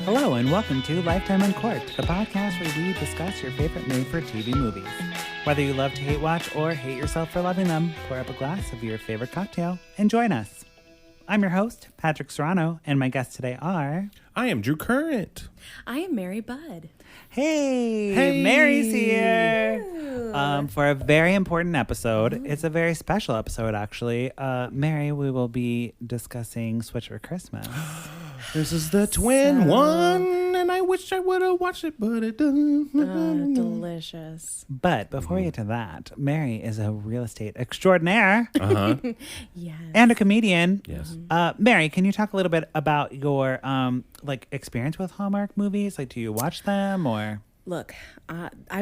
Hello and welcome to Lifetime Uncorked, the podcast where we discuss your favorite made-for-TV movies. Whether you love to hate watch or hate yourself for loving them, pour up a glass of your favorite cocktail and join us. I'm your host, Patrick Serrano, and my guests today are... I am Drew Current. I am Mary Budd. Hey, Mary's here for a very important episode. Ooh. It's a very special episode, actually. Mary, we will be discussing Switch for Christmas. This is the twin one, and I wish I would have watched it, but it doesn't. Delicious. But before we get to that, Mary is a real estate extraordinaire. Yes. And a comedian. Yes. Mary, can you talk a little bit about your experience with Hallmark movies? Like, do you watch them or? Look,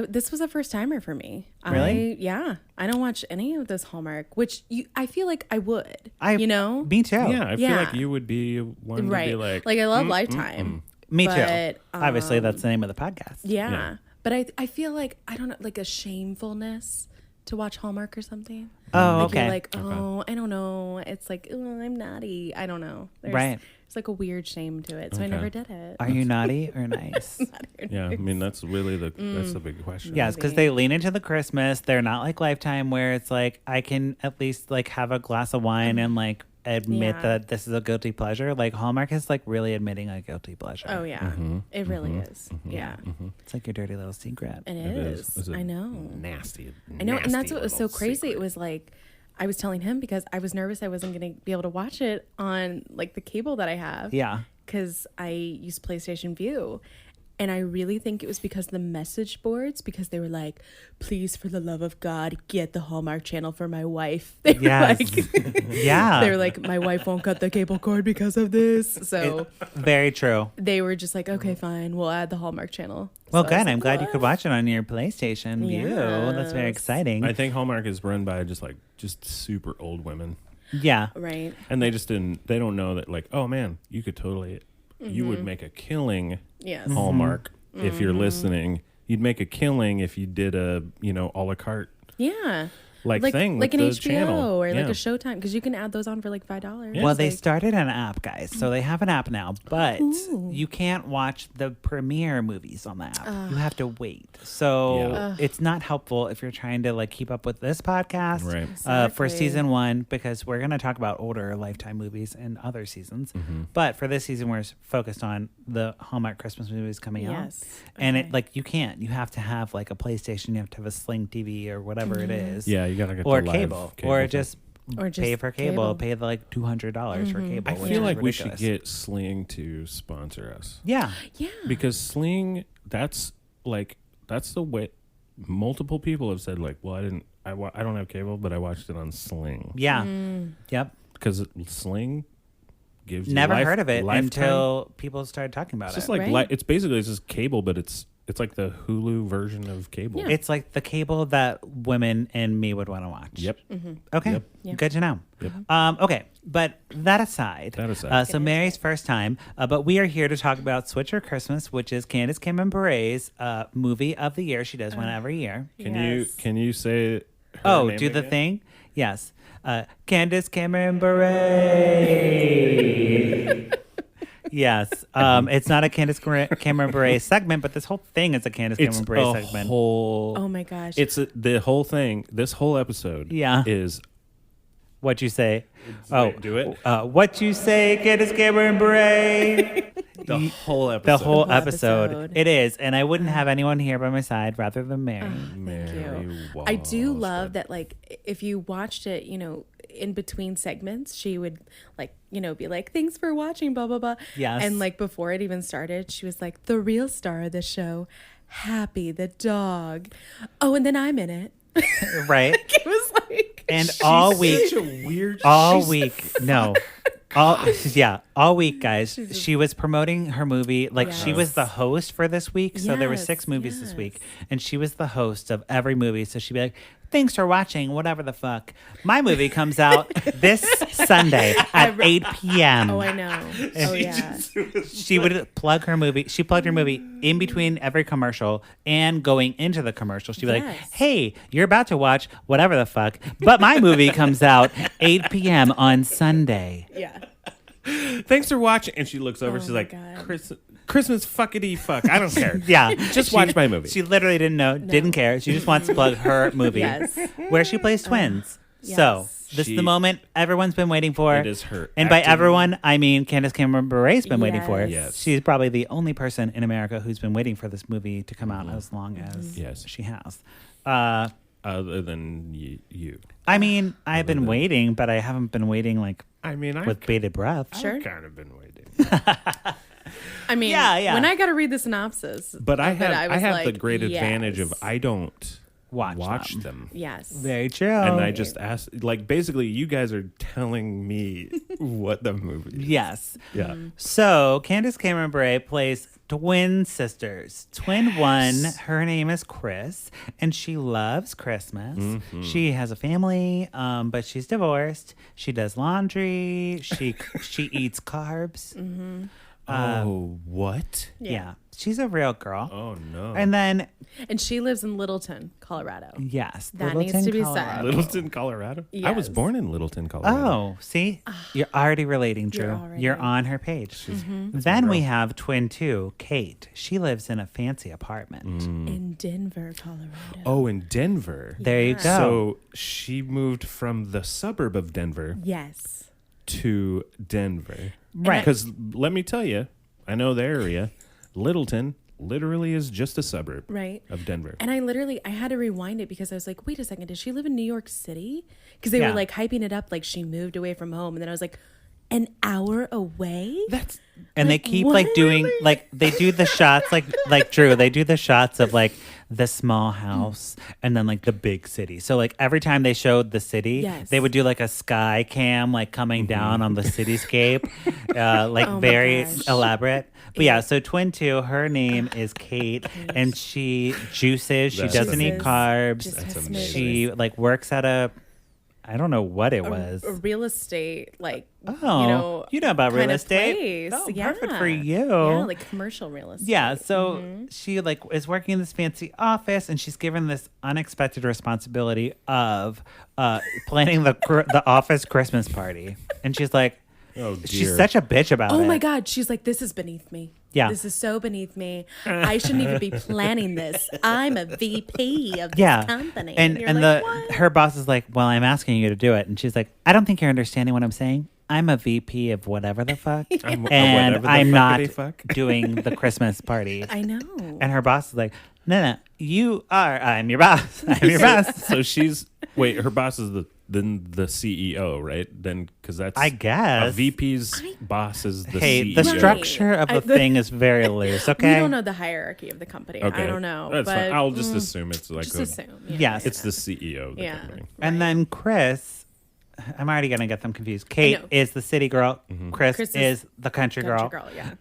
this was a first timer for me. Really? I don't watch any of this Hallmark, which I feel like I would. Me too. Yeah, I feel like you would be one to be like... Like, I love Lifetime. Me too. Obviously, that's the name of the podcast. Yeah. But I feel like, I don't know, like a shamefulness to watch Hallmark or something. Oh, like okay. You're like, I don't know. It's like, I'm naughty. I don't know. It's like a weird shame to it. So I never did it. Are you naughty or nice? Yeah, I mean, that's really that's the big question. Yes, because they lean into the Christmas. They're not like Lifetime where it's like, I can at least like have a glass of wine and like admit that this is a guilty pleasure. Like Hallmark is like really admitting a guilty pleasure. Oh, yeah. It really is. Yeah. It's like your dirty little secret. It is. I know. Nasty. I know. And that's what was so crazy. Secret. It was like, I was telling him because I was nervous I wasn't going to be able to watch it on like the cable that I have. Yeah. Because I use PlayStation View. And I really think it was because of the message boards, because they were like, please, for the love of God, get the Hallmark channel for my wife. They were yeah. They were like, my wife won't cut the cable cord because of this. So very true. They were just like, okay, fine, we'll add the Hallmark channel. Well, so good. I'm glad you could watch it on your PlayStation View. Yes. That's very exciting. I think Hallmark is run by just super old women. Yeah. Right. And they don't know that like, oh man, you could totally, you would make a killing. Yes. Hallmark, if you're listening, you'd make a killing if you did a, a la carte. Yeah. Thing like with an the HBO channel. or like a Showtime, because you can add those on for like $5. Yeah. Well, they started an app, guys, so they have an app now, but you can't watch the premiere movies on the app. You have to wait. So it's not helpful if you're trying to like keep up with this podcast for season 1, because we're going to talk about older Lifetime movies in other seasons. But for this season, we're focused on the Hallmark Christmas movies coming out. And it like you have to have like a PlayStation, you have to have a Sling TV or whatever it is. Yeah, you gotta get or the cable, or just pay for cable. Pay the like $200 for cable. I feel like we should get Sling to sponsor us. Yeah. Because Sling, that's the way multiple people have said like, well, I don't have cable, but I watched it on Sling. Yeah. Yep. Because Sling gives never you heard of it lifetime. Until people started talking about it's just it. like it's basically just cable, but it's like the Hulu version of cable. Yeah. It's like the cable that women and me would want to watch. Yep. Okay. Yep. Yeah. Good to know. Yep. Okay. But that aside. So Mary's first time, but we are here to talk about Switch for Christmas, which is Candace Cameron Bure's movie of the year. She does one every year. Can you say her name do again? the thing? Yes. Candace Cameron Bure. Yes. It's not a Candace Cameron Bure segment, but this whole thing is a Candace Cameron Bure segment. Oh my gosh. It's the whole thing. This whole episode is what you say. Do it. What you say, Candace Cameron Bure. The whole episode. The whole episode. It is. And I wouldn't have anyone here by my side rather than Mary. Thank you. I do love that, like, if you watched it, in between segments, she would be like, thanks for watching, blah, blah, blah. Yes. And like before it even started, she was like, the real star of the show, Happy the dog. Oh, and then I'm in it. Right. It was like, and all week, such a weird all week, no. All week, guys. She was promoting her movie. Like she was the host for this week. So there were 6 movies this week. And she was the host of every movie. So she'd be like, thanks for watching, whatever the fuck. My movie comes out this Sunday at 8 p.m. Oh, I know. Oh, yeah. She would plug her movie. She plugged her movie in between every commercial and going into the commercial. She'd be like, hey, you're about to watch whatever the fuck, but my movie comes out 8 p.m. on Sunday. Yeah. Thanks for watching. And she looks over. She's like, Christmas fuckity fuck. I don't care. Yeah. Just watch my movie. She literally didn't care. She just wants to plug her movie where she plays twins. So this is the moment everyone's been waiting for. It is her. And by everyone, I mean Candace Cameron Bure's been waiting for it. Yes. She's probably the only person in America who's been waiting for this movie to come out as long as she has. Other than you. I mean, I've been waiting, but I haven't been waiting with bated breath. I've kind of been waiting. I mean, when I got to read the synopsis. But I have like, the great advantage of I don't watch them. Yes. Very true. And I just ask, like, basically, you guys are telling me what the movie is. Yes. Yeah. So Candace Cameron Bure plays twin sisters. Twin one, her name is Chris, and she loves Christmas. Mm-hmm. She has a family, but she's divorced. She does laundry. She eats carbs. Mm-hmm. What? Yeah. She's a real girl. Oh, no. And she lives in Littleton, Colorado. Yes. That needs to be said. Littleton, Colorado? Yes. I was born in Littleton, Colorado. Oh, see? You're already relating, Drew. You're on her page. Then we have twin two, Kate. She lives in a fancy apartment. In Denver, Colorado. Oh, in Denver. There you go. So she moved from the suburb of Denver. Yes. To Denver. Right. Because let me tell you, I know the area. Littleton literally is just a suburb of Denver. And I had to rewind it because I was like, wait a second, does she live in New York City? Because they were like hyping it up like she moved away from home. And then I was like, an hour away? And they keep doing they do the shots like Drew, they do the shots of like the small house and then like the big city. So like every time they showed the city, they would do like a sky cam like coming down on the cityscape, very elaborate. But yeah, so twin two, her name is Kate, and she juices. She doesn't eat carbs. That's amazing. She like works at I don't know what it was. A real estate, you know about real estate. Place. Oh, perfect for you. Yeah, like commercial real estate. Yeah, so she like is working in this fancy office, and she's given this unexpected responsibility of planning the office Christmas party, and she's like, oh, dear. She's such a bitch about it. Oh my God, she's like, this is beneath me. Yeah. This is so beneath me. I shouldn't even be planning this. I'm a VP of this company. And her boss is like, well, I'm asking you to do it. And she's like, I don't think you're understanding what I'm saying. I'm a VP of whatever the fuck. I'm not doing the Christmas party. I know. And her boss is like, no, you are. I'm your boss. I'm your boss. So her boss is the CEO, right? Then because that's I guess a VP's boss is the CEO. The structure of the thing is very loose. Okay, we don't know the hierarchy of the company. Okay. I don't know. That's but fine. I'll just assume it's like yes, it's the CEO of the company. And then Chris. I'm already going to get them confused. Kate is the city girl. Mm-hmm. Chris is the country girl.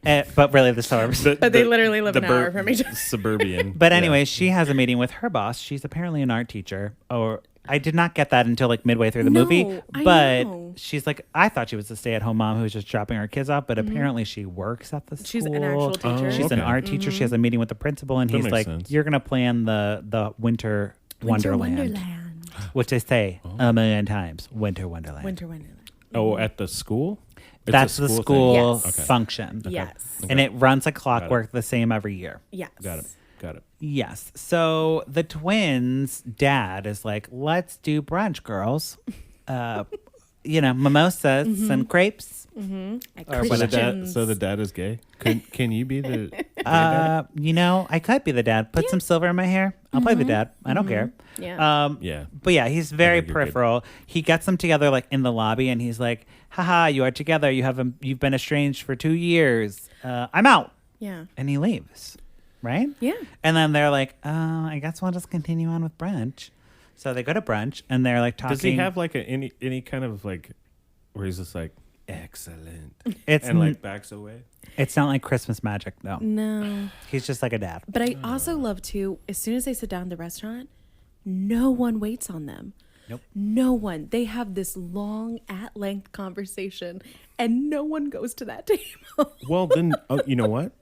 But really the suburbs. But they literally live an hour from each other. Suburban. But anyway, she has a meeting with her boss. She's apparently an art teacher. Or I did not get that until like midway through the movie. But she's like, I thought she was a stay-at-home mom who was just dropping her kids off. But apparently she works at the school. She's an actual teacher. She's an art teacher. She has a meeting with the principal. And he's like, you're going to plan the Winter Wonderland. Which they say a million times. Winter Wonderland. Oh, at the school? That's the school function. Okay. Yes. And it runs like clockwork, the same every year. Yes. Got it. Yes. So the twins' dad is like, let's do brunch, girls. Mimosas and crepes. Mm-hmm. So the dad is gay? Can you be the dad? I could be the dad. Put some silver in my hair. I'll play the dad. I don't care. Yeah. But yeah, he's very peripheral. He gets them together like in the lobby, and he's like, haha, you are together. You've been estranged for 2 years. I'm out. Yeah. And he leaves. Right? Yeah. And then they're like, I guess we'll just continue on with brunch. So they go to brunch, and they're like talking. Does he have like any kind of like where he's just like, excellent. And like backs away? It's not like Christmas magic, though. No. He's just like a dad. But I also love too, as soon as they sit down at the restaurant, no one waits on them. Nope. No one. They have this long, at-length conversation, and no one goes to that table. Well, then, you know what?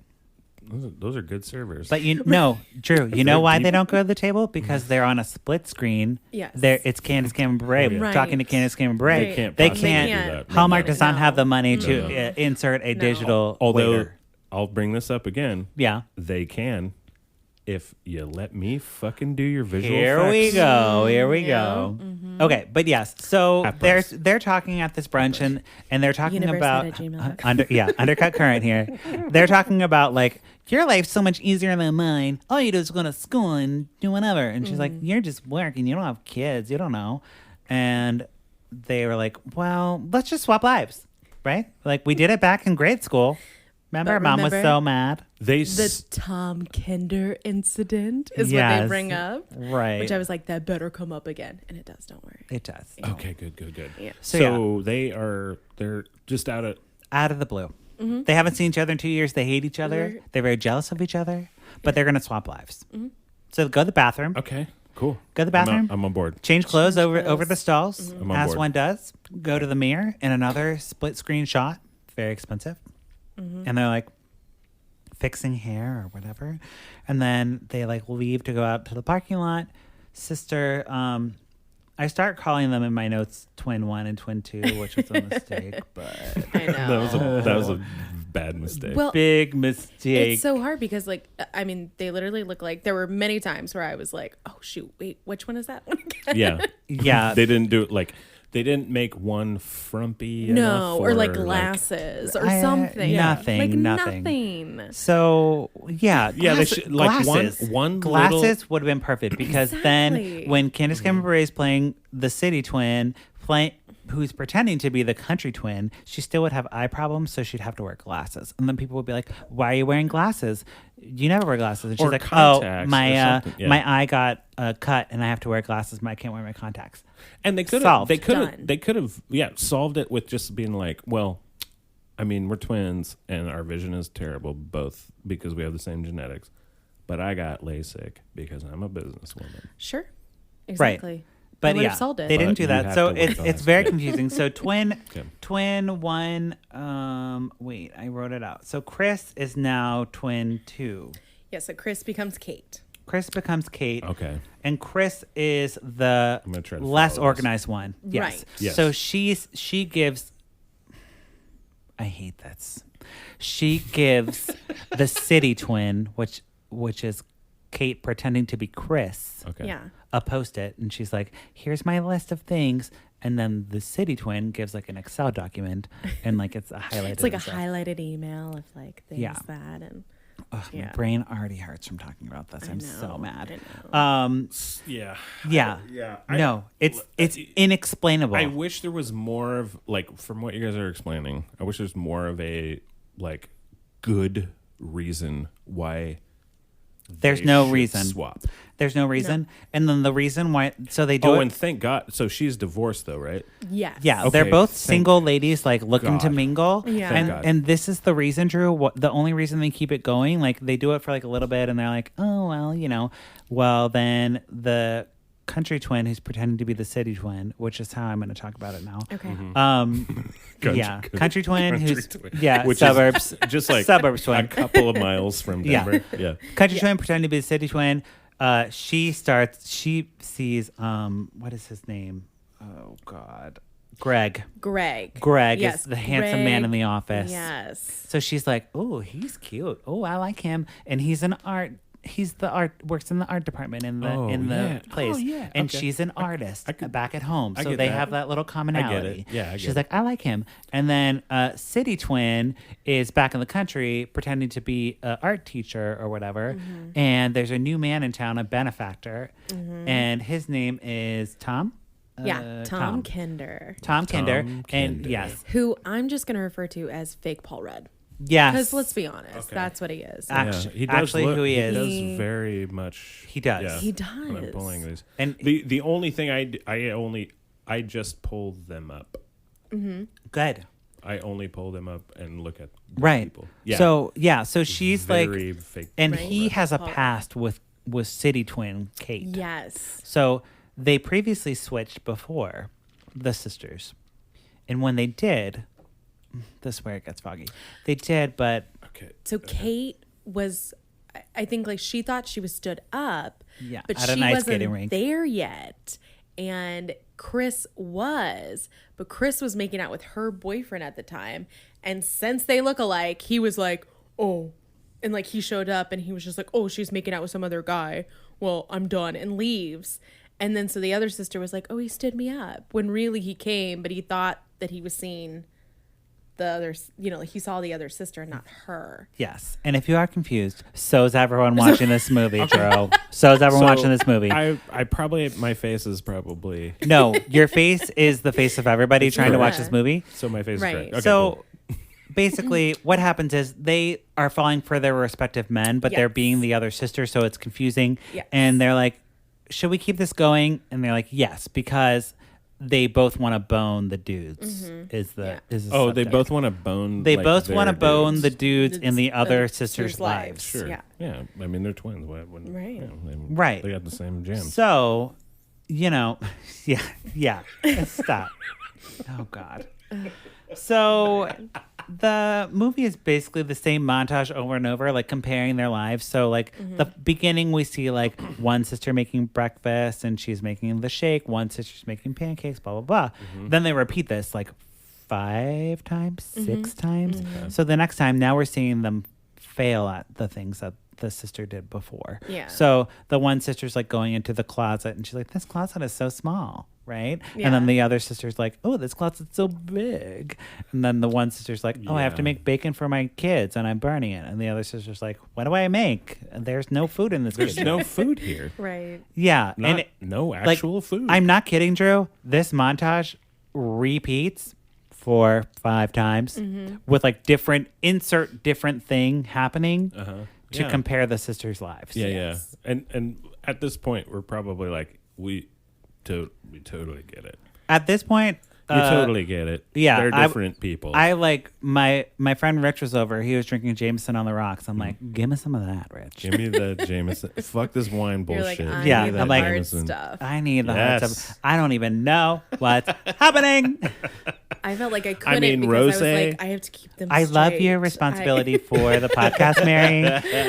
Those are good servers. But Drew, you know why they don't go to the table? Because they're on a split screen. Yes. It's Candace Cameron Bure talking to Candace Cameron Bure. Right. They can't. do that. Hallmark does not have the money to insert a digital Although waiter. I'll bring this up again. Yeah. They can, if you let me fucking do your visual Here effects. we go. Here we go. Okay, but yes. So Half they're price. they're talking at this brunch and they're talking about Universe@gmail.com. undercut current here. They're talking about like your life's so much easier than mine. All you do is go to school and do whatever. And she's like, you're just working. You don't have kids. You don't know. And they were like, well, let's just swap lives, right? Like we did it back in grade school. Remember, Mom was so mad. The Tom Kinder incident is what Yes. they bring up. Right. Which I was like, that better come up again. And it does, don't worry. It does. Okay, good. Yeah. So they're just out of the blue. They haven't seen each other in 2 years. They hate each other. They're very jealous of each other, but they're going to swap lives. So go to the bathroom. Okay, cool. Go to the bathroom. I'm on board. Change clothes Change over clothes. the stalls, I'm on as board. one does. Go to the mirror in another split screen shot. Very expensive. And they're like fixing hair or whatever. And then they like leave to go out to the parking lot. Sister, I start calling them in my notes twin 1 and twin 2, which was a mistake, but I know. That was a bad mistake. Well, big mistake. it's so hard because, like, I mean, they literally look like there were many times where I was like, oh, shoot, wait, which one is that one again? yeah. Yeah. They didn't do it like they didn't make one frumpy No, enough or like glasses or something. Nothing, Like nothing. nothing. So Yeah, they should- like, glasses. one glasses little- would have been perfect because Exactly. then when Candace Cameron Bure is playing the city twin, who's pretending to be the country twin, she still would have eye problems, so she'd have to wear glasses. And then people would be like, "Why are you wearing glasses? You never wear glasses." And she's Or like, contacts "Oh, my or something." Yeah. my eye got cut, and I have to wear glasses. I can't wear my contacts." And they could Solved. have solved it with just being like, well, I mean, we're twins and our vision is terrible both because we have the same genetics. But I got LASIK because I'm a businesswoman. Sure. Exactly. But That would yeah, have solved it. they didn't But do you that. have So to wear it's glasses. very confusing. So twin 1. Wait, I wrote it out. So Chris is now twin 2. Yeah, so Chris becomes Kate. Chris becomes Kate. Okay. And Chris is the I'm gonna try to less follow this. organized one. Yes. Right. Yes. So she gives. I hate this. She gives the city twin, which is Kate pretending to be Chris, Okay. Yeah. a Post-it, and she's like, "Here's my list of things." And then the city twin gives like an Excel document, and like it's a highlighted. It's like a and stuff. highlighted email of like things Yeah. that and Ugh, my yeah. brain already hurts from talking about this. I I'm know, so mad. I know. Yeah. Yeah. Yeah. No, it's inexplainable. I wish there was more of like from what you guys are explaining. I wish there's more of a like good reason why. There's they no should reason. swap. There's no reason. And then the reason why, so they do Oh, it. and thank God. So she's divorced though, right? Yes. Yeah, Okay, they're both thank single ladies, like looking to God. mingle. Yeah. Thank and God. and this is the reason, Drew. The only reason they keep it going, like they do it for like a little bit, and they're like, oh well, well then the country twin who's pretending to be the city twin, which is how I'm going to talk about it now. Okay. Country twin who's twin. suburbs, Which is just like suburbs twin. a couple of miles from Yeah. Denver. Yeah. Country twin pretending to be the city twin. She sees what is his name? Oh God, Greg. Greg Yes, is the handsome man in the Greg. office. Yes. So she's like, "Oh, he's cute. Oh, I like him." And he's works in the art department in the Oh, yeah. place. Oh, yeah. And Okay. she's an artist back at home. I So get they that. have that little commonality. Yeah, I get she's it. like, "I like him." And then City Twin is back in the country pretending to be an art teacher or whatever. Mm-hmm. And there's a new man in town, a benefactor, and his name is Tom. Yeah. Tom Kinder. Tom Kinder. Tom And Kinder. yes. Who I'm just going to refer to as fake Paul Rudd. Yes. Because let's be honest, Okay. that's what he is. Actually, who he is. He does very much. He does. Yeah, He when I'm does. pulling these. And- the only thing I just pull them up. Good. I only pull them up and look at Right. people. Yeah. So she's Very like, fake. and Right. he has a Paul. past with City Twin Kate. Yes. So they previously switched before, the sisters, and when they did, this is where it gets foggy. They did, but Okay. So Kate was, I think, like she thought she was stood up, Yeah, but at a she ice wasn't skating rink. there yet. And Chris was, but Chris was making out with her boyfriend at the time. And since they look alike, he was like, oh, and like he showed up and he was just like, oh, she's making out with some other guy. Well, I'm done, and leaves. And then so the other sister was like, oh, he stood me up, when really he came, but he thought that he was seeing the other, like he saw the other sister and not her. Yes. And if you are confused, so is everyone watching this movie, Drew. So is everyone watching this movie. I probably, my face is probably. No, your face is the face of everybody trying to watch this movie. So my face is correct. Okay, so basically what happens is they are falling for their respective men, but they're being the other sister. So it's confusing. Yes. And they're like, should we keep this going? And they're like, yes, because they both want to bone the dudes. Is the oh, they both want to bone. They like, both want to bone dudes. the dudes in the other sisters' lives. Sure. Yeah. I mean, they're twins. Why wouldn't? Right. Right. They got the same jams. So, yeah. Stop. Oh God. So the movie is basically the same montage over and over, like comparing their lives. So like the beginning, we see like one sister making breakfast and she's making the shake. One sister's making pancakes, blah, blah, blah. Then they repeat this like 5 times, 6 times. So the next time, now we're seeing them fail at the things that the sister did before. Yeah. So the one sister's like going into the closet and she's like, this closet is so small. Right. Yeah. And then the other sister's like, oh, this closet's so big. And then the one sister's like, oh, I have to make bacon for my kids and I'm burning it. And the other sister's like, what do I make? There's no food in this There's kitchen. no food here. Right. Yeah. No actual food. I'm not kidding, Drew. This montage repeats 4-5 times with like different thing happening to compare the sisters' lives. Yeah. And at this point, we're probably like, we totally get it. At this point, you totally get it. Yeah, they're different people. I like my friend Rich was over. He was drinking Jameson on the rocks. I'm like, give me some of that, Rich. Give me the Jameson. Fuck this wine bullshit. You're like, Yeah, need the I'm like, hard stuff. I need the hard Yes. stuff. I don't even know what's happening. I felt like I couldn't mean, because I was rosé. like, I have to keep them I love straight. your responsibility for the podcast, Mary.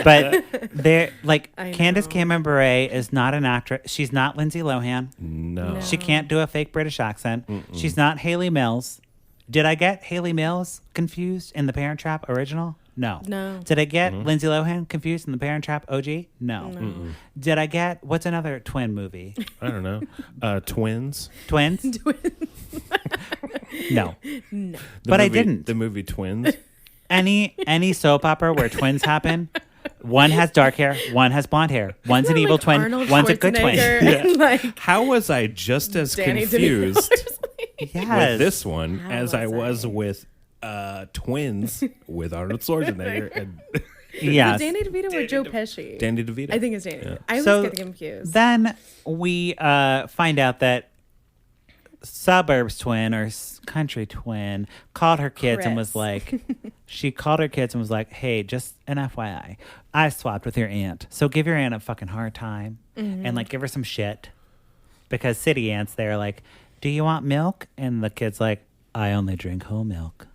But they're like I Candace know. Cameron Bure is not an actress. She's not Lindsey Lohan. No. She can't do a fake British accent. She's not Hayley Mills. Did I get Hayley Mills confused in The Parent Trap original? No. No. Did I get Lindsay Lohan confused in The Parent Trap OG? No. Did I get, what's another twin movie? I don't know. Twins. Twins? No. No. But I didn't. The movie Twins. Any soap opera where twins happen, one has dark hair, one has blonde hair. One's an evil twin, Arnold one's a good twin. Schwarzenegger and, like, How was I just as Danny confused Yes. with this one How as I was was with Twins with Arnold Schwarzenegger and Yes. Danny DeVito or Joe Pesci? Danny DeVito? I think it's Danny. Yeah. I was So getting confused. Then we find out that suburbs twin or country twin called her kids and was Chris. like, she called her kids and was like, hey, just an FYI, I swapped with your aunt. So give your aunt a fucking hard time and like give her some shit. Because city aunts, they're like, do you want milk? And the kid's like, I only drink whole milk.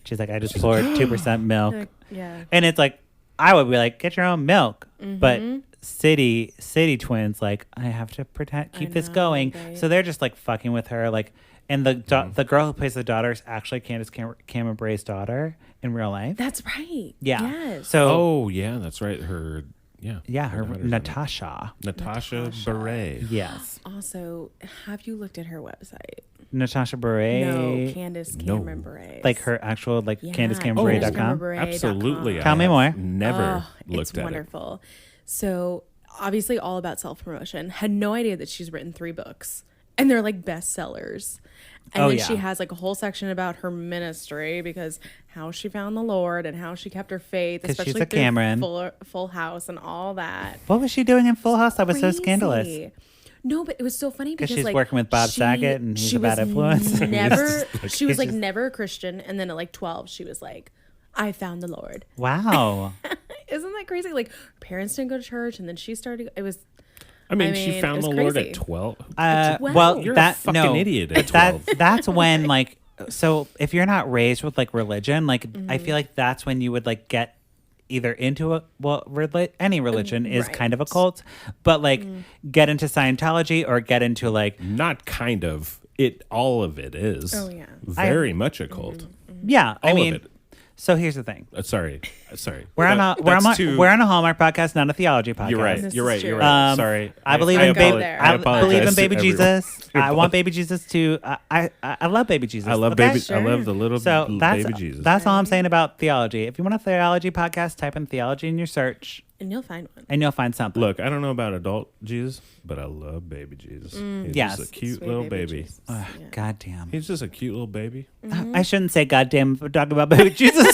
She's like, I just poured 2% milk. Yeah. And it's like, I would be like, get your own milk. But city twins, like, I have to keep this know, going. right? So they're just like fucking with her. Like, and the girl who plays the daughter is actually Candace Cameron Bure's daughter in real life. That's right. Yeah. Yes. So Oh yeah, that's right. Her her daughter's Natasha. Natasha Bure. Yes, Also, have you looked at her website? Natasha Bure. No, Candace No. Cameron Bure. Like her actual like Yeah, CandaceCameronBure.com. CandaceCameronBure.com. Absolutely. Tell me more. Never looked it's at it. wonderful. So obviously all about self-promotion. Had no idea that she's written 3 books and they're like bestsellers. And then she has like a whole section about her ministry because how she found the Lord and how she kept her faith, 'Cause she's especially a through Cameron. Full House and all that. What was she doing in Full House? That was so Crazy. scandalous. No, but it was so funny because she's like, working with Bob Saget and he's a bad influence. Never, Like, she was like just- never a Christian, and then at like 12, she was like, "I found the Lord." Wow. Isn't that crazy? Like her parents didn't go to church, and then she started. It was I mean, I she mean, found it the was Lord crazy. at 12. Well, You're a that fucking no, idiot at but 12. that's when like, so if you're not raised with like religion, like I feel like that's when you would like get either into any religion is kind of a cult, but like get into Scientology or get into like Not kind of. All of it is. Oh, yeah. Very much a cult. yeah. I All mean, of it. So here's the thing. Sorry. We're on a Hallmark podcast, not a theology podcast. You're right. This You're is right. You're true. right. Sorry. I believe in baby. I believe in baby to everyone. Jesus. I want baby Jesus to. I love baby Jesus. I love okay? baby. Sure. I love the little So that's baby Jesus. that's all I'm saying about theology. If you want a theology podcast, type in theology in your search, And you'll find one. and you'll find something. Look, I don't know about adult Jesus, but I love baby Jesus. He's Yes. just a cute Sweet little baby. Jesus. Ugh, Yeah. God damn. He's just a cute little baby. I shouldn't say goddamn if we're talking about baby Jesus.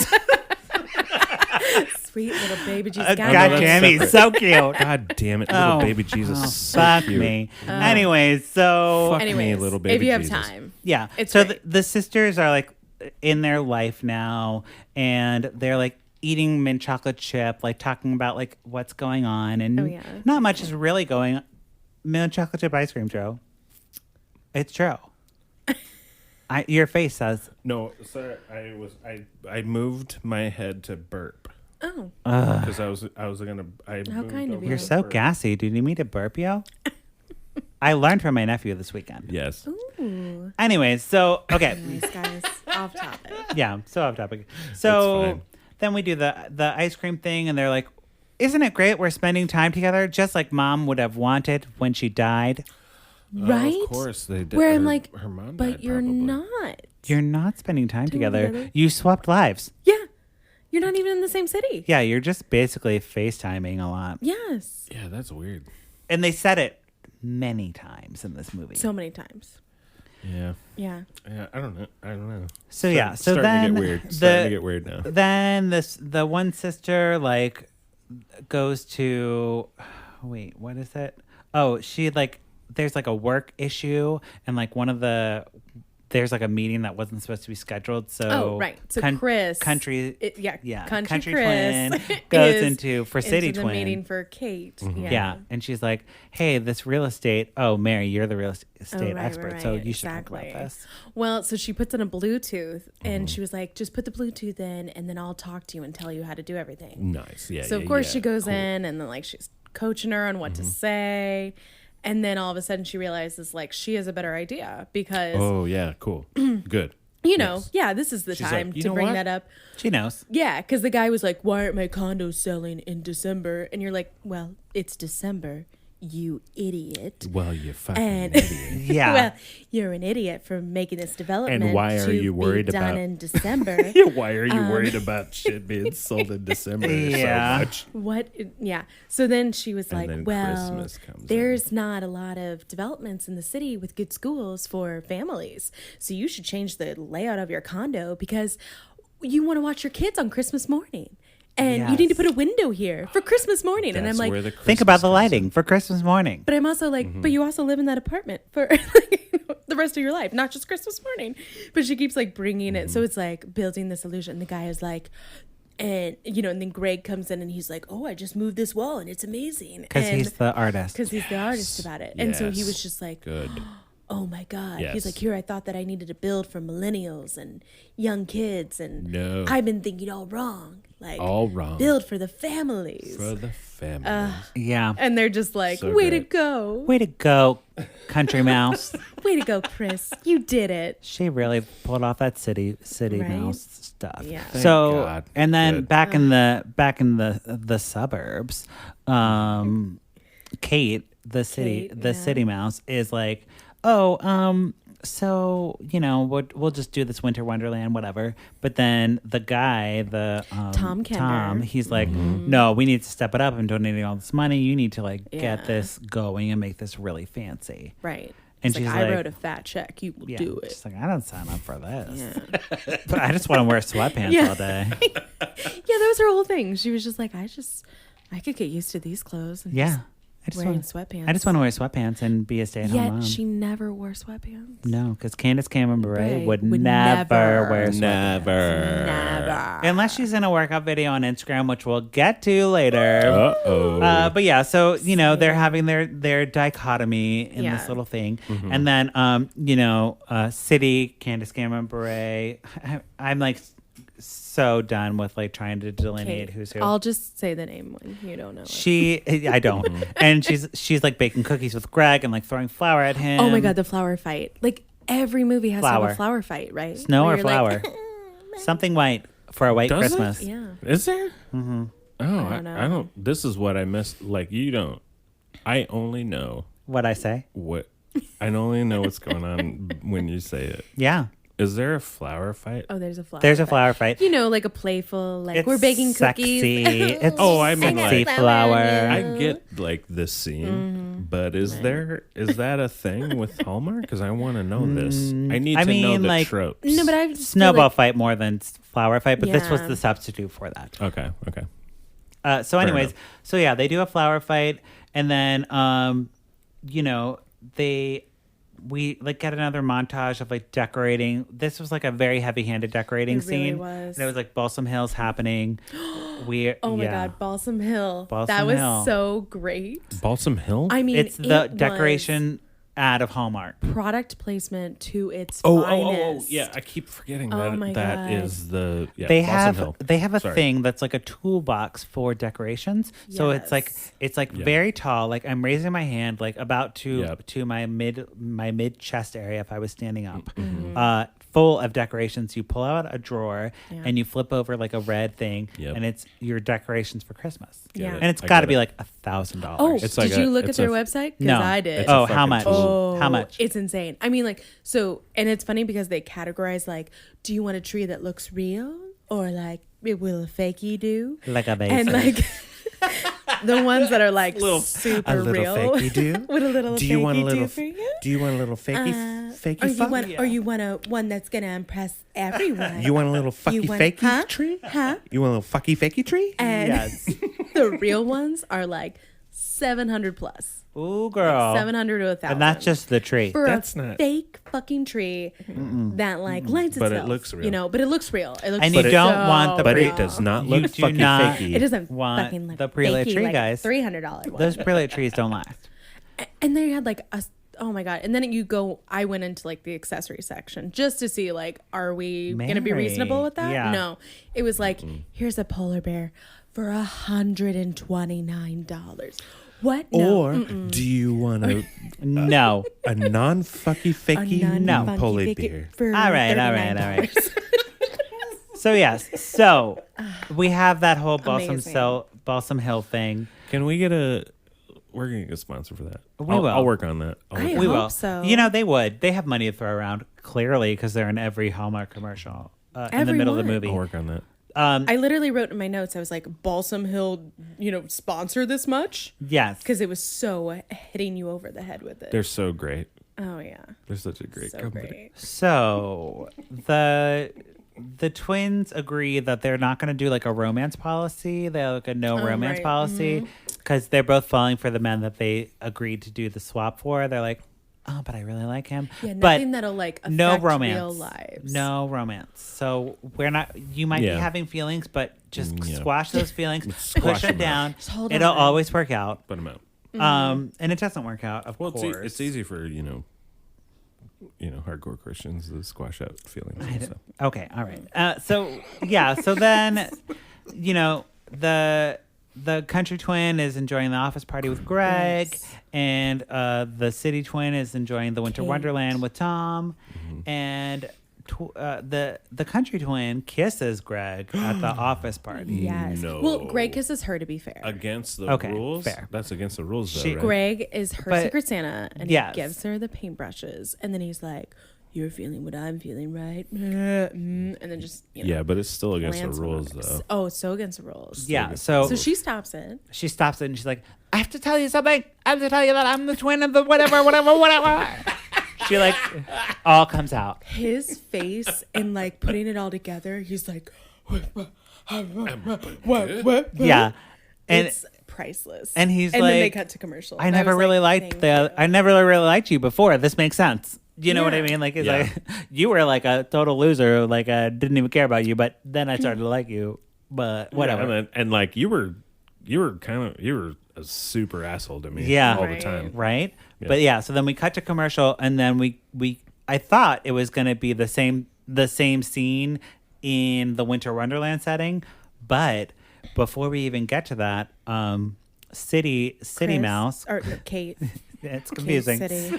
Sweet little baby Jesus. God that's damn, he's separate. so cute. God damn it, little Oh. baby Jesus. Oh, is so fuck cute. me. Anyways, so Fuck me, Anyways, little baby if you have Jesus. time. yeah. It's so great. the sisters are like in their life now, and they're like eating mint chocolate chip, like talking about like what's going on, and Oh, yeah. not much is really going on. Mint chocolate chip ice cream, Joe. It's true. Your face says. No, sir. I moved my head to burp Oh. because I was gonna. How kind of you. You're so gassy. Do you need me to burp you? I learned from my nephew this weekend. Yes. Ooh. Anyways, so okay. Nice, guys. Off topic. Yeah, so off topic. That's So fine. then we do the ice cream thing, and they're like, "Isn't it great? We're spending time together, just like Mom would have wanted when she died." Right? Of course they did. Where I'm like, her mom but died, you're probably. not. You're not spending time together. together. You swapped lives. Yeah. You're not even in the same city. Yeah, you're just basically FaceTiming a lot. Yes. Yeah, that's weird. And they said it many times in this movie. So many times. Yeah. Yeah. Yeah, I don't know. So yeah, so starting then to get weird. Starting to get weird now. Then the one sister like goes to wait, what is it? Oh, she like there's like a work issue, and like there's like a meeting that wasn't supposed to be scheduled. So Oh, right. So Chris, country yeah, country Chris twin goes is into for city into the twin meeting for Kate. yeah, and she's like, "Hey, this real estate. Oh, Mary, you're the real estate right, expert, right, so right, you should exactly. talk about this." Well, so she puts in a Bluetooth, and she was like, "Just put the Bluetooth in, and then I'll talk to you and tell you how to do everything." Nice. Yeah. So yeah, of course yeah. she goes Cool. in, and then like she's coaching her on what to say, and then all of a sudden she realizes like she has a better idea because Oh yeah. Cool. Good. you know, Yes. yeah, this is the She's time like, "You to know bring what? that up. She knows. Yeah, because the guy was like, "Why aren't my condos selling in December?" And you're like, "Well, it's December, you idiot." Well, you fucking And idiot. Yeah. well, you're an idiot for making this development. And why are to you worried be done about- in December? Why are you worried about shit being sold in December Yeah. so much? What? Yeah. So then she was like, then well, Christmas comes there's not a lot of developments in the city with good schools for families. So you should change the layout of your condo because you want to watch your kids on Christmas morning. And you need to Yes. put a window here for Christmas morning. And I'm That's like, where the Think about Christmas the comes lighting for Christmas morning. but I'm also like, but you also live in that apartment for the rest of your life, not just Christmas morning. But she keeps like bringing it. So it's like building this illusion. The guy is like, and you know, and then Greg comes in and he's like, "Oh, I just moved this wall and it's amazing." Because he's the artist. Because he's the artist about it. And so he Yes. was just like, Good. "Oh my God." Yes. He's like, "Here, I thought that I needed to build for millennials and young kids. And No. I've been thinking all wrong. Like, All wrong. build for the families." For the family. Yeah. And they're just like, So way to great. go. Way to go, country mouse. Way to go, Chris. You did it. She really pulled off that city Right? mouse stuff. Yeah. Thank So God. and then Good. back in the suburbs, Kate, the city mouse, is like, "Oh, so you know, we'll just do this winter wonderland, whatever." But then the guy, Tom Kender. he's like, "No, we need to step it up and donating all this money. You need to like Yeah. get this going and make this really fancy." Right. And It's she's like, I like- wrote a fat check. You will Yeah, do it. she's like, "I don't sign up for this, Yeah. but I just want to wear sweatpants Yeah. all day." Yeah, that was her whole thing. She was just like, I could get used to these clothes. And Yeah, just wearing sweatpants. I just want to wear sweatpants and be a stay-at-home Yet mom. she never wore sweatpants. No, because Candace Cameron Bure Bure would would never never. wear sweatpants. Never. Unless she's in a workout video on Instagram, which we'll get to later. Uh-oh. But yeah, so, you know, they're having their dichotomy in Yeah. this little thing. Mm-hmm. And then, you know, City, Candace Cameron Bure. I'm like so done with like trying to delineate Okay, who's who. I'll just say the name when you don't know it. I don't. And she's like baking cookies with Greg and like throwing flour at him. Oh my God, the flower fight. Like every movie has to have Flower. a flower fight, right? Snow Where or you're like, flower? Something white. for a white Does it? Christmas. Yeah. Is there? Mm-hmm. Oh, I don't know. I don't. This is what I missed. Like, you don't. I only know What'd I say? what. I only know what's going on when you say it. Yeah. Is there a flower fight? Oh, there's a flower. There's a flower fight. You know, like a playful, like It's we're baking sexy. cookies. It's I mean, sexy like, flower. I get like this scene, but is that a thing with Hallmark? Because I want to know this. I need to know the like, tropes. No, but I just Snowball feel fight more than flower fight, but this was Yeah. the substitute for that. Okay. So anyways, enough. so yeah, they do a flower fight, and then you know, we like get another montage of like decorating. This was like a very heavy-handed decorating It really scene. was. There was like Balsam Hills happening. Oh my God, Balsam Hill. Balsam that was Hill. so great. Balsam Hill. I mean, It's the it decoration ad of Hallmark. was product placement to its Oh, finest. yeah. I keep forgetting Oh my that God. is the They Balsam have Hill. a Sorry. thing that's like a toolbox for decorations. So it's like Yes. very tall. Like I'm raising my hand like about to Yep. my mid chest area if I was standing up. Mm-hmm. Full of decorations. You pull out a drawer Yeah. and you flip over like a red thing, Yep. and it's your decorations for Christmas. Yeah. And it's I got get to be it. like $1,000. Oh, It's like did you look it's at their a- website? Because no, I did. It's a Oh, how fucking much? tool. How much? It's insane. I mean, like, so, and it's funny because they categorize, like, do you want a tree that looks real? Or, like, will a fakey do? Like a base. And, like, the ones that are, like, Little- super a little real. fakey do? What a little Do you want a fakey little? do for you? Do you want a little fakey Or you fuck? want, or you want a one that's gonna impress everyone? You want a little fucky fakey huh? tree? Huh? You want a little fucky fakey tree? And Yes. the real ones are like 700 plus, Ooh, girl. 700 to 1,000. And that's just the tree. for That's a not- fake fucking tree that like lights But itself. it looks real. You know, but it looks real. It looks And you so don't want the But pre- it does not You look do fucking not- fakey. It doesn't want fucking look the pre-lit fakey, tree, like guys. $300 one. Those pre-lit trees don't last. And they had like a, oh my God. And then I went into like the accessory section just to see like, are we going to be Mary. reasonable with that? Yeah. No, it was like, here's a polar bear for $129. What? No. Or do you want No. a non-fucky fakey non-funky polar fake beer? for All right. $39. So yes. So we have that whole Amazing. Balsam Hill thing. Can we get we're going to get a sponsor for that. We will. I'll work on that. I We hope will. so. You know, they would. They have money to throw around, clearly, because they're in every Hallmark commercial in the middle of the Everyone. movie. I'll work on that. I literally wrote in my notes, I was like, Balsam Hill, sponsor this much? Yes. Because it was so hitting you over the head with it. They're so great. Oh, yeah. They're such a great So company. great. So the twins agree that they're not going to do like a romance policy. They have like a no romance right. policy because they're both falling for the men that they agreed to do the swap for. They're like, oh, but I really like him. Yeah, but nothing that'll like affect no romance. real lives. No romance. So we're not. You might Yeah. be having feelings, but just Yeah. squash those feelings. Squash push them them out. down. Just hold It'll on. always work out. Put them out. And it doesn't work out, of Well, course. it's easy for, hardcore Christians to squash out feelings. and stuff. Okay, all right. So then, the country twin is enjoying the office party with Greg, Yes. and the city twin is enjoying the Winter Kate. Wonderland with Tom, Mm-hmm. and the country twin kisses Greg at the office party. Yes. No. Well, Greg kisses her, to be fair. Against the Okay, rules? fair. That's against the rules, though, She- right? Greg is her But- Secret Santa, and Yes. he gives her the paintbrushes, and then he's like, "You're feeling what I'm feeling, right?" And then just Yeah, but it's still against the lands rules, on her. though. Oh, it's so against the rules. Yeah, So she stops it. she stops it and she's like, I have to tell you something. I have to tell you that I'm the twin of the whatever. She like all comes out. His face and like putting it all together, he's like, what? Yeah. And It's priceless. and he's and then they like, cut to commercial. I And never was really like, liked "Thank you." I never really liked you before. This makes sense. You know what I Yeah. mean? Like, it's Yeah. like you were like a total loser. Like, didn't even care about you. But then I started to like you. But whatever. Yeah, and like you were a super asshole to me Yeah. all the Right. time. Right? Yeah. But yeah, so then we cut to commercial, and then I thought it was going to be the same scene in the Winter Wonderland setting, but before we even get to that, City Chris- Mouse, or no, Kate. it's Kate confusing. City.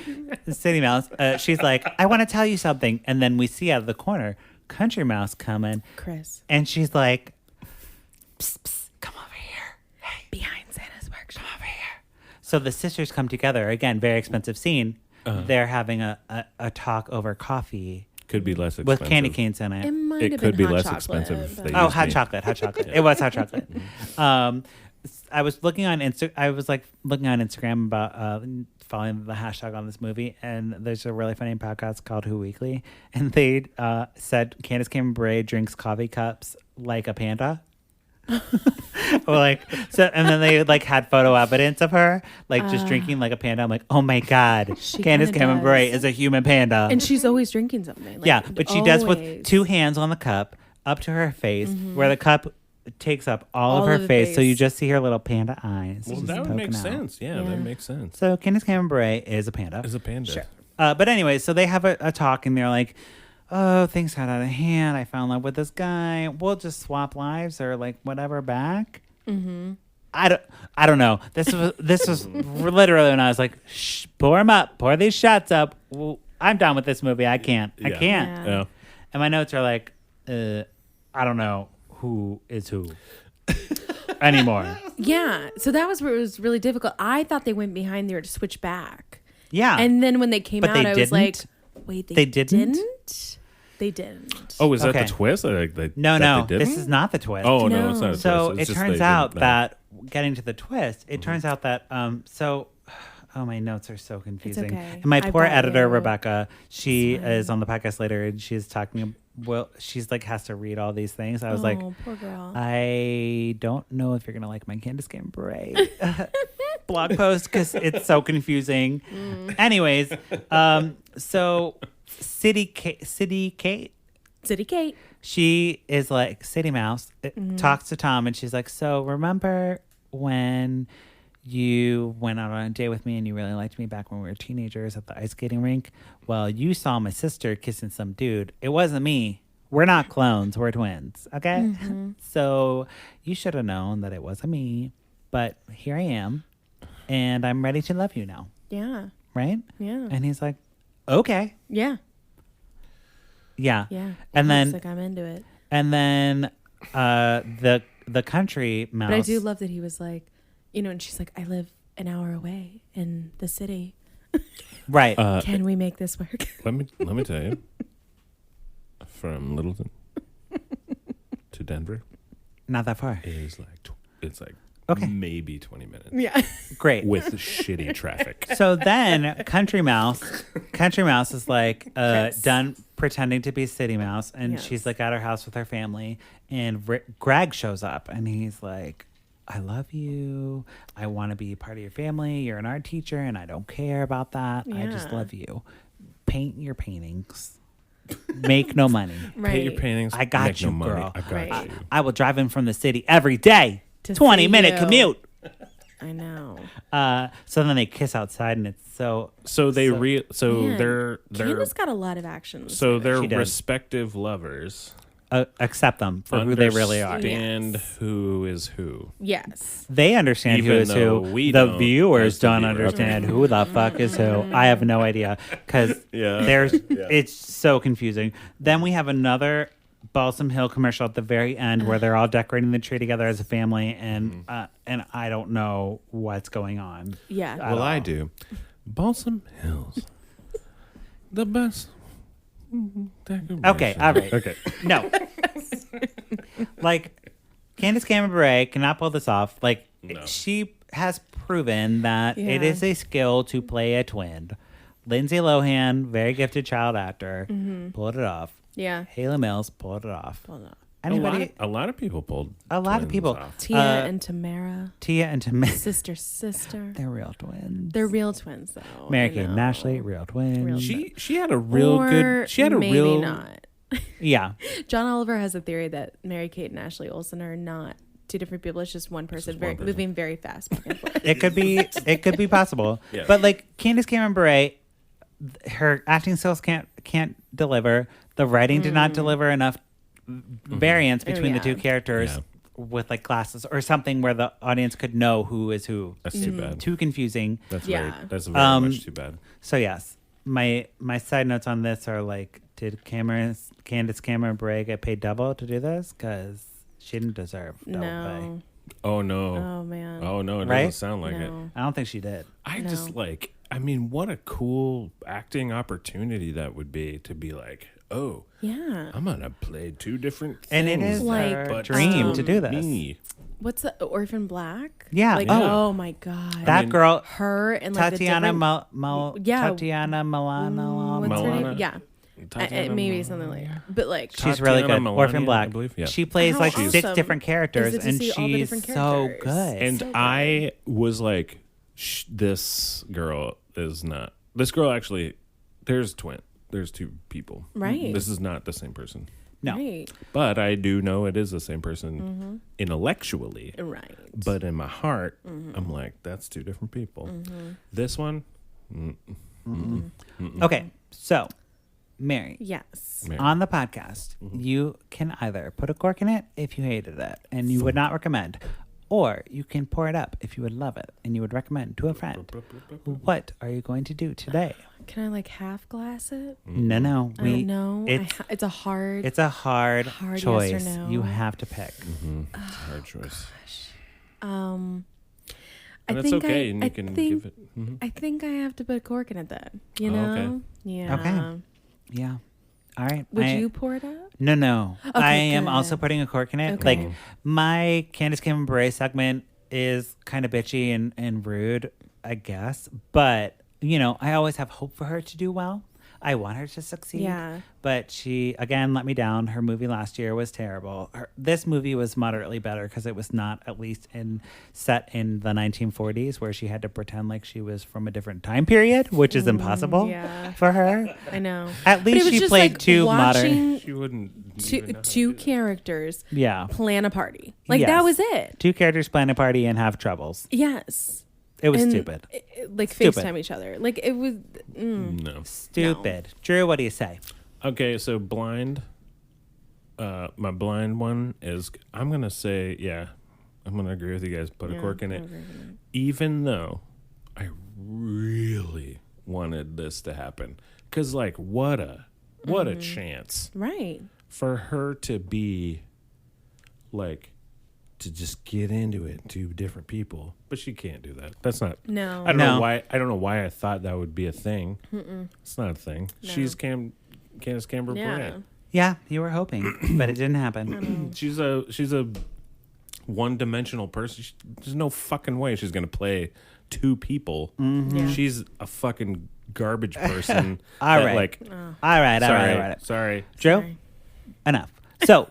City Mouse, she's like, I want to tell you something, and then we see out of the corner Country Mouse coming. Chris. And she's like, psst, psst, come over here. Hey, Behind Santa's workshop. come over here. So the sisters come together. Again, very expensive scene. They're having a talk over coffee. Could be less expensive. With candy canes in it. It might It have could been be hot less chocolate, expensive. but- They Oh, used hot me. chocolate, hot chocolate. It was hot chocolate. I was looking on Instagram about following the hashtag on this movie, and there's a really funny podcast called Who Weekly, and they said Candace Cameron Bure drinks coffee cups like a panda. Or like so, and then they like had photo evidence of her like just drinking like a panda. I'm like, oh my god, She Candace kinda Cameron Bure does. is a human panda. And she's always drinking something. Like, yeah, but she does with always. 2 hands on the cup up to her face, where the cup takes up all of her the face, so you face. just see her little panda eyes. Well, just that would make poking out. sense. Yeah, Yeah. that makes sense. So Candace Cameron Bure is a panda. As a panda. Sure. But anyway, so they have a talk, and they're like, oh, things got out of hand. I fell in love with this guy. We'll just swap lives or like whatever back. Mm-hmm. I don't know. This was literally when I was like, shh, pour them up. Pour these shots up. Well, I'm done with this movie. I can't. I Yeah. can't. Yeah. Yeah. And my notes are like, I don't know who is who anymore. Yeah. So that was where it was really difficult. I thought they went behind there to switch back. Yeah. And then when they came But out, they I was like, didn't? wait, They didn't? They didn't. Oh, is that Okay. the twist? Like no, that they this didn't? is not the twist. Oh, No. no, it's not a twist. So It's it just turns they out didn't- that getting to the twist, it turns out that oh, my notes are so confusing. okay. And my I poor brought editor you. Rebecca, she It's fine. is on the podcast later, and she's talking. Well, she's like has to read all these things. I was like, Oh, poor girl. I don't know if you're gonna like my Candace Cameron Bure blog post because it's so confusing. Anyways, so City Kate. City Kate. She is like City Mouse, talks to Tom, and she's like, so remember when you went out on a date with me and you really liked me back when we were teenagers at the ice skating rink? Well, you saw my sister kissing some dude. It wasn't me. We're not clones. We're twins. Okay? So you should have known that it wasn't me. But here I am. And I'm ready to love you now. Yeah. Right? Yeah. And he's like, okay. Yeah. Yeah. Yeah. And then He's like, I'm into it. And then the country mouse. But I do love that he was like, and she's like, I live an hour away in the city. Right. Can we make this work? Let me tell you. From Littleton to Denver Not that far. is like it's like Okay. maybe 20 minutes Yeah. Great. with shitty traffic. So then Country Mouse is like Chris. done pretending to be City Mouse, and Yes. she's like at her house with her family, and Greg shows up, and he's like, I love you. I want to be part of your family. You're an art teacher, and I don't care about that. I just Yeah. love you. Paint your paintings. Make no money. Right. Pay your paintings. I got make you, no money. girl. I got Right. you. I will drive in from the city every day. To 20-minute see you. commute. I know. So then they kiss outside, and it's so So they so Man, they're Candace got a lot of action. so their She did. respective lovers accept them for who they really are. understand Yes. who is who. Yes. They understand who Even is though who. we The don't viewers as the don't viewer. understand who the fuck is who. I have no idea because Yeah. it's so confusing. Then we have another Balsam Hill commercial at the very end where they're all decorating the tree together as a family, and I don't know what's going on. Yeah. At Well, all. I do. Balsam Hills, the best. Okay, all right. Okay. No. Like, Candace Cameron Bure cannot pull this off. Like, No. she has proven that it Yeah. is a skill to play a twin. Lindsey Lohan, very gifted child actor, pulled it off. Yeah. Hayley Mills pulled it off. Hold on. Anybody? A lot of people pulled. A lot of twins people. off. Tia and Tamara, Tia and Tamara. sister. They're real twins. They're real twins, though. Mary I Kate and know. Ashley, real twins. Real She had a real Or good. She had a maybe real. not. Yeah. John Oliver has a theory that Mary Kate and Ashley Olsen are not two different people. It's just one person, just very one person. moving very fast back and forth. It could be possible. Yeah. But like Candace Cameron Bure, her acting skills can't deliver. The writing did not deliver enough variance between the two characters Yeah. with like glasses or something where the audience could know who is who. That's too bad. Too confusing. That's Yeah. very. That's very Um, much too bad. So yes, my side notes on this are like, did Candace Cameron Bure get paid double to do this? Because she didn't deserve double pay. Oh no. Oh man. Oh no, it Right? doesn't sound like it. I don't think she did. I mean, what a cool acting opportunity that would be to be like, oh, Yeah. I'm gonna play two different And things. it is Like, her dream to do this. Me. What's the Orphan Black? Yeah. Like, Yeah. oh my god. That girl, Her and like Tatiana the different, Tatiana Milano. what's her Milana. name? Yeah. Maybe something like that. But like, She's really good. Tatiana Milani, Orphan I Black. believe, yeah. She plays How like awesome 6 different characters, is it to and see all the she's different so characters? good. And So good. I was like, this girl is not. This girl actually, there's two people. Right. This is not the same person. No. right. But I do know it is the same person intellectually. Right. But in my heart, I'm like, that's two different people. This one, Okay, so Mary, Yes. Mary. on the podcast, you can either put a cork in it if you hated it and you would not recommend, or you can pour it up if you would love it and you would recommend to a friend. What are you going to do today? Can I like half glass it? No. I don't know. It's a hard. it's a hard Hard yes choice. or no. You have to pick. It's a hard choice. And And it's okay, and you can give it. I think I have to put a cork in it then. You Oh, know? okay. Yeah. Okay. Yeah. All right. Would you pour it up? No. I am good. also putting a cork in it. Okay. Like, my Candace Cameron Bure segment is kind of bitchy and rude, I guess. But, you know, I always have hope for her to do well. I want her to succeed. Yeah. But she, again, let me down. Her movie last year was terrible. This movie was moderately better because it was not at least set in the 1940s where she had to pretend like she was from a different time period, which is impossible yeah. for her. I know. At But it least was she just played like two modern. watching She wouldn't. two characters Yeah. plan a party. Like Yes. that was it. Two characters plan a party and have troubles. Yes. It was And stupid. Like Stupid. FaceTime each other. Like it was. No. Stupid. Drew, what do you say? Okay, so blind. My blind one is. I'm gonna say, yeah. I'm gonna agree with you guys. Put a cork in it. Even though I really wanted this to happen, because like, what a chance Right. for her to be like. To just get into it, two different people, but she can't do that. That's not. No. I don't No. know why. I don't know why I thought that would be a thing. It's not a thing. No. She's Candace Cameron Yeah. Bure. Yeah, you were hoping, but it didn't happen. She's a one-dimensional person. There's no fucking way she's gonna play two people. Yeah. She's a fucking garbage person. All that, right. Like, All right. sorry. Drew, Sorry. enough. So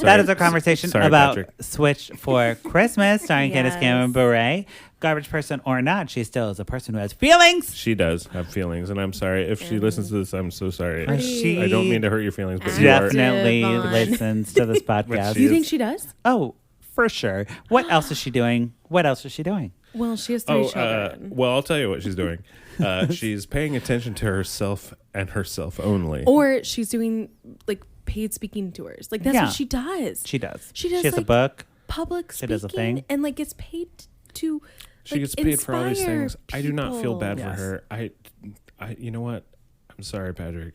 that is our conversation Sorry, about Patrick. Switch for Christmas, starring Candace Yes. Cameron Bure. Garbage person or not, she still is a person who has feelings. She does have feelings, and I'm sorry if she listens to this. I'm so sorry. She I don't mean to hurt your feelings, but you are. Definitely Vaughn. listens to this podcast. Do you think she does? Oh, for sure. What else is she doing? Well, she has three Oh, children. well, I'll tell you what she's doing. She's paying attention to herself and herself only. Or she's doing like paid speaking tours. Like that's Yeah. what she does. She does. She does, She has a like, book. Public She speaking does a thing. and like gets paid to. She like, gets paid for all these inspire things. I do not feel bad people. for her. I, you know what? I'm sorry, Patrick.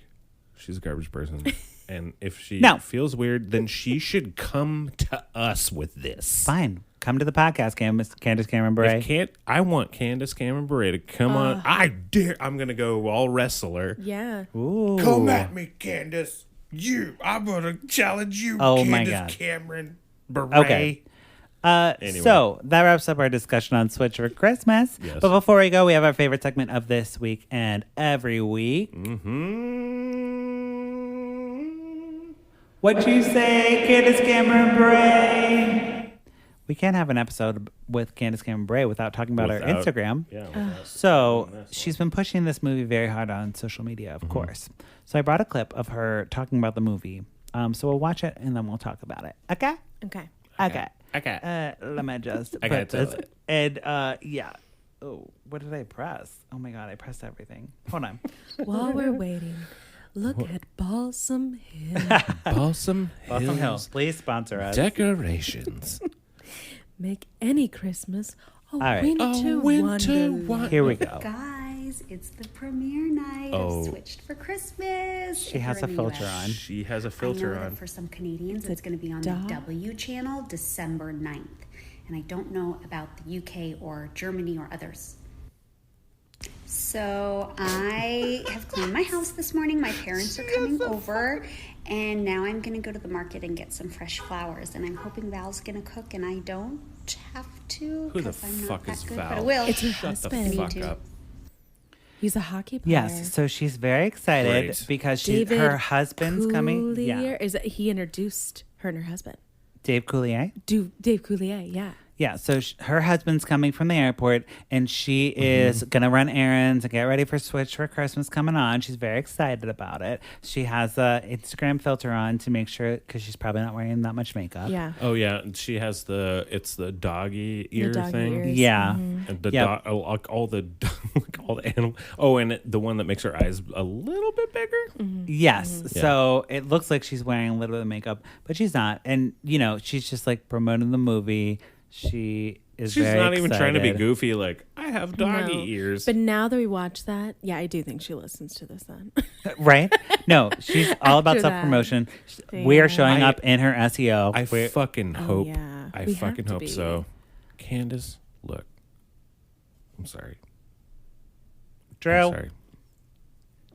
She's a garbage person. And if she No. feels weird, then she should come to us with this. Fine. Come to the podcast, Candace Cameron Bure. I want Candace Cameron Bure to come on. I dare. I'm going to go all wrestler. Yeah. Ooh. Come at me, Candace. I'm gonna challenge you, Oh, my Candace God. Cameron Bure. Okay. Anyway. So that wraps up our discussion on Switch for Christmas. Yes. But before we go, we have our favorite segment of this week and every week. What you say, Candace Cameron Bure? We can't have an episode with Candace Cameron Bure without talking about her Without- Instagram. Yeah. So she's been pushing this movie very hard on social media, Mm-hmm. of course. So I brought a clip of her talking about the movie. So we'll watch it and then we'll talk about it. Okay? Okay. Okay. Okay. Let me just I put gotta tell this. it. And yeah. Oh, what did I press? Oh my God, I pressed everything. Hold on. While we're waiting, look at Balsam Hill. Balsam Balsam Hill, Hills please sponsor us. decorations. Make any Christmas a right. winter, A winter wonderland. Here we go. Guys, guys, it's the premiere night of Switched for Christmas. She has a filter on. She has a I filter know on. that for some Canadians, it's going to be on the W channel December 9th. And I don't know about the UK or Germany or others. So I have cleaned my house this morning. My parents are coming over. And now I'm going to go to the market and get some fresh flowers. And I'm hoping Val's going to cook and I don't have to. Who the I'm fuck not is that good, Val? But I will. It's her Shut husband. the fuck Me too. up. He's a hockey player. Yes, so she's very excited Great. because David her husband's coming. Yeah, Coulier? Is that he introduced her and her husband? Dave Coulier. Dave Coulier, yeah. Yeah, so her husband's coming from the airport, and she is going to run errands and get ready for Switch for Christmas coming on. She's very excited about it. She has a Instagram filter on to make sure, because she's probably not wearing that much makeup. Yeah. Oh yeah, and she has it's the doggy ear doggy thing. ears. Yeah. And the Yep. all the all the animal. Oh, and the one that makes her eyes a little bit bigger. Yes. So it looks like she's wearing a little bit of makeup, but she's not. And, she's just like promoting the movie. She's very not even trying to be excited. goofy. Like, I have doggy No. ears. But now that we watch that, yeah, I do think she listens to this then. Right? No, she's all about After that. self-promotion. We are showing I- up in her SEO. I fucking hope. yeah. I We have fucking to hope be. so. Candace, look. I'm sorry. Drew, I'm sorry.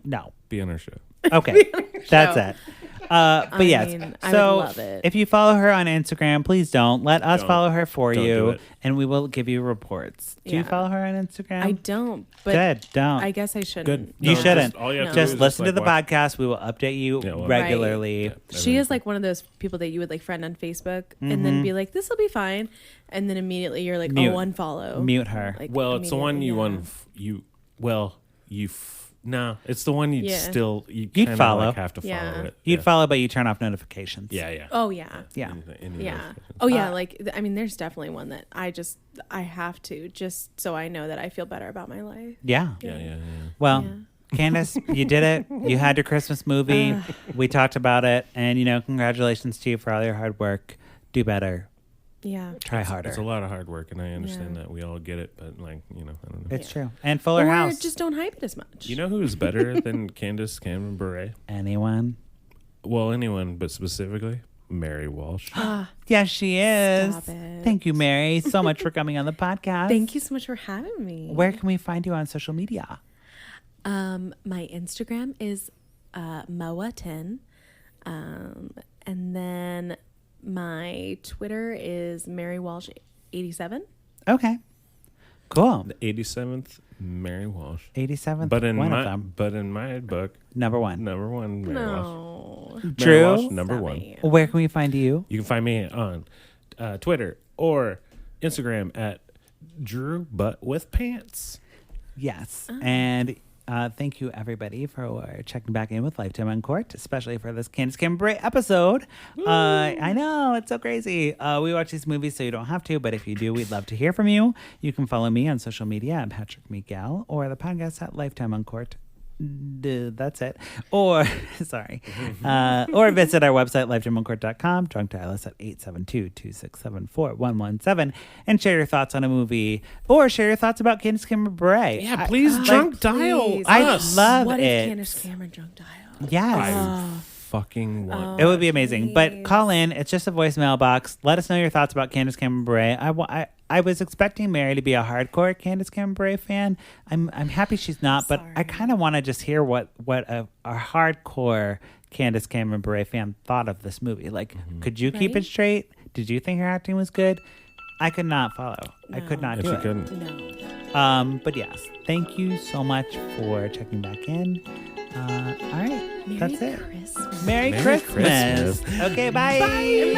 no. Be on our show. Okay, that's it. But yes, mean, I so would love it. if you follow her on Instagram, please don't. Let us Don't. follow her for Don't do you, it. and we will give you reports. Do you Yeah. follow her on Instagram? I don't, but Good, don't. I guess I shouldn't. Good. You No, shouldn't. All you have to Just do is listen to the watch- podcast. We will update you Yeah, well, regularly. Yeah, She is like one of those people that you would like friend on Facebook and then be like, this will be fine. And then immediately you're like, Mute. oh, unfollow. Mute her. Like, Well, it's the one you immediately, no, it's the one you Yeah. still you You'd kinda follow. like have to follow Yeah. it. You'd yeah. follow, but you turn off notifications. Yeah. Oh, yeah. Yeah. Any Yeah. notifications. Oh, yeah. I mean, there's definitely one that I have to just so I know that I feel better about my life. Yeah. Yeah. Well, Yeah. Candace, you did it. You had your Christmas movie. We talked about it. And, congratulations to you for all your hard work. Do better. Yeah. Try harder. It's a lot of hard work, and I understand that. We all get it, but I don't know. It's true. And Fuller Or House. just don't hype it as much. You know who's better than Candace Cameron Bure? Anyone? Well, anyone, but specifically Mary Walsh. Yes, she is. Stop it. Thank you, Mary, so much for coming on the podcast. Thank you so much for having me. Where can we find you on social media? My Instagram is Moa10. And then my Twitter is Mary Walsh 87. Okay. Cool. The 87th Mary Walsh. 87th. But in one my of them. book, Number one. number one Mary Walsh. No. Mary Drew? Walsh, number Stop one. it. Where can we find you? You can find me on Twitter or Instagram at Drew Butt with Pants. Yes. And thank you, everybody, for checking back in with Lifetime on Court, especially for this Candace Cameron Bure episode. I know, it's so crazy. We watch these movies so you don't have to, but if you do, we'd love to hear from you. You can follow me on social media at Patrick Miguel or the podcast at Lifetime on Court. That's it. Or, sorry. Or visit our website, lifetimeoncourt.com. Drunk dial us at 872-267-4117 and share your thoughts on a movie or share your thoughts about Candace Cameron Bure. Yeah, please drunk dial please. I us. love What it. if Candace Cameron drunk dial? Yes. I fucking want. It would be amazing. But please. call in. It's just a voicemail box. Let us know your thoughts about Candace Cameron Bure. I was expecting Mary to be a hardcore Candace Cameron Bure fan. I'm happy she's not, but I kind of want to just hear what a hardcore Candace Cameron Bure fan thought of this movie. Like, could you keep it Right? straight? Did you think her acting was good? I could not follow. I could not If do you it. couldn't. No. But yes, thank you so much for checking back in. All right, that's it. Christmas. Merry Merry Christmas. Christmas. Okay, bye. Bye.